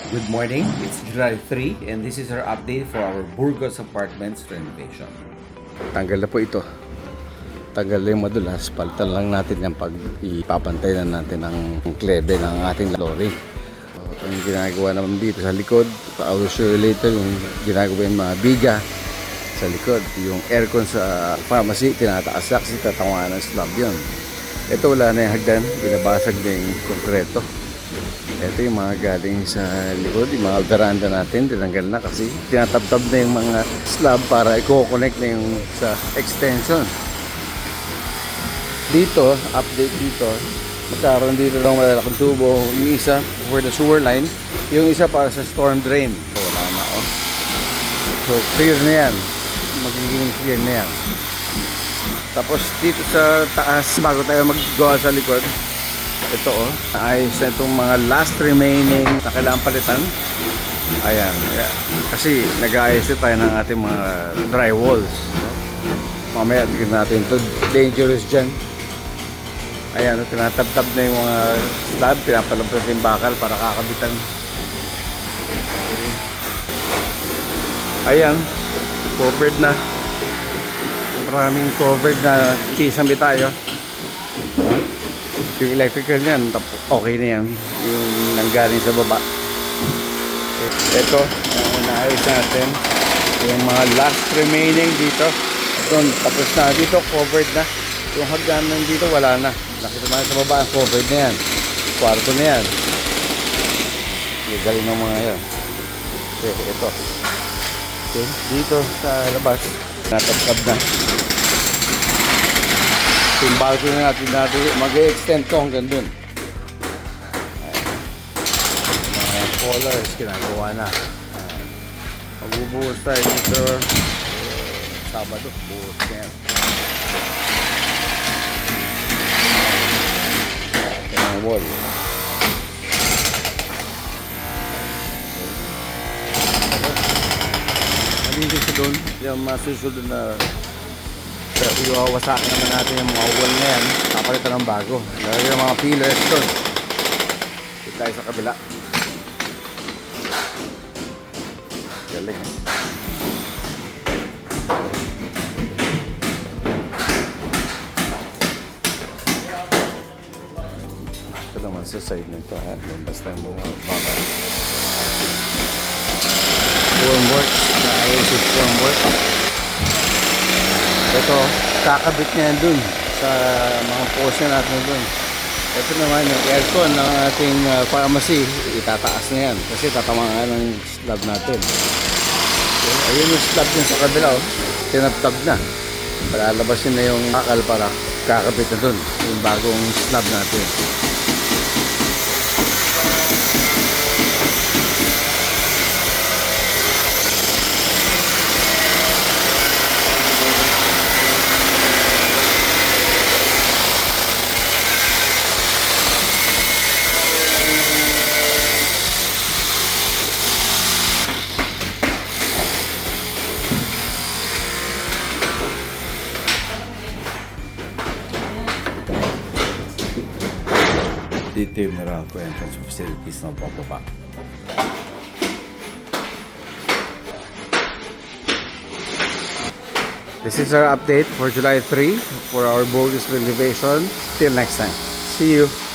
Good morning, it's July 3 and this is our update for our Burgos Apartments renovation. Tanggal na po ito. Tanggal na yung madulas. Palitan lang natin yan pag ipapantay na natin ang klebe ng ating flooring. So, yung ginagawa naman dito sa likod, I will show you later yung ginagawa yung mga biga sa likod. Yung aircon sa pharmacy, tinataas kasi tatawa ng slab yun. Ito wala na yung hagdan, binabasag na yung konkreto. Ito yung mga galing sa likod, yung mga veranda natin, tinanggal na kasi tinatabtab na yung mga slab para i-connect na yung sa extension. Dito, update dito, magkaroon dito ng malalaking tubo, yung isa for the sewer line, yung isa para sa storm drain. So, wala na, oh. So, clear na yan. Magiging clear na yan. Tapos dito sa taas, bago tayo maggawa sa likod, ito ayos na itong mga last remaining na kailangan palitan. Ayan, kasi nag-aayos tayo ng ating mga drywalls. Mamaya tignan natin ito, dangerous dyan. Ayan, tinatabtab na yung mga slab, pinapalabas yung bakal para kakabitan. Ayan, covered na. Maraming covered na kisame tayo. Yung electrical niyan, okay na yan. Yung nanggaling sa baba. Ito, naayos natin. Yung mga last remaining dito. Doon, tapos na. Dito, covered na. Yung hagdanan dito, wala na. Nakita naman sa baba, covered na yan. Kwarto na yan. Yung galing ng mga yan. Okay, ito. Okay, dito sa labas, natapkab na. Yung balcony natin mag-extend ko hanggang dun. Mga colors ginagawa na. Magbubuhos tayo dito Sabado, buhos na yan. Ito ang wall. Nandito sa dun, yung masusunod na iwawasakin naman natin yung mga wall na yan. Kapalitan ng bago. Lalagyan ng mga pillars doon. Dito tayo sa kabila. Galing. Ito naman sa side nito. Basta yung mga baka. Formwork. Naayos yung formwork. Ito, kakabit niya dun sa mga post natin dun. Ito naman yung aircon ng ating pharmacy, itataas na yan kasi tatamaan ng slab natin. So, ayun yung slab niya sa kabila, tinabtab na. Palalabasin na yung akal para kakabit na dun yung bagong slab natin. Dito yung Meralco entrance facilities na pababa. This is our update for July 3 for our Burgos renovation. Till next time. See you!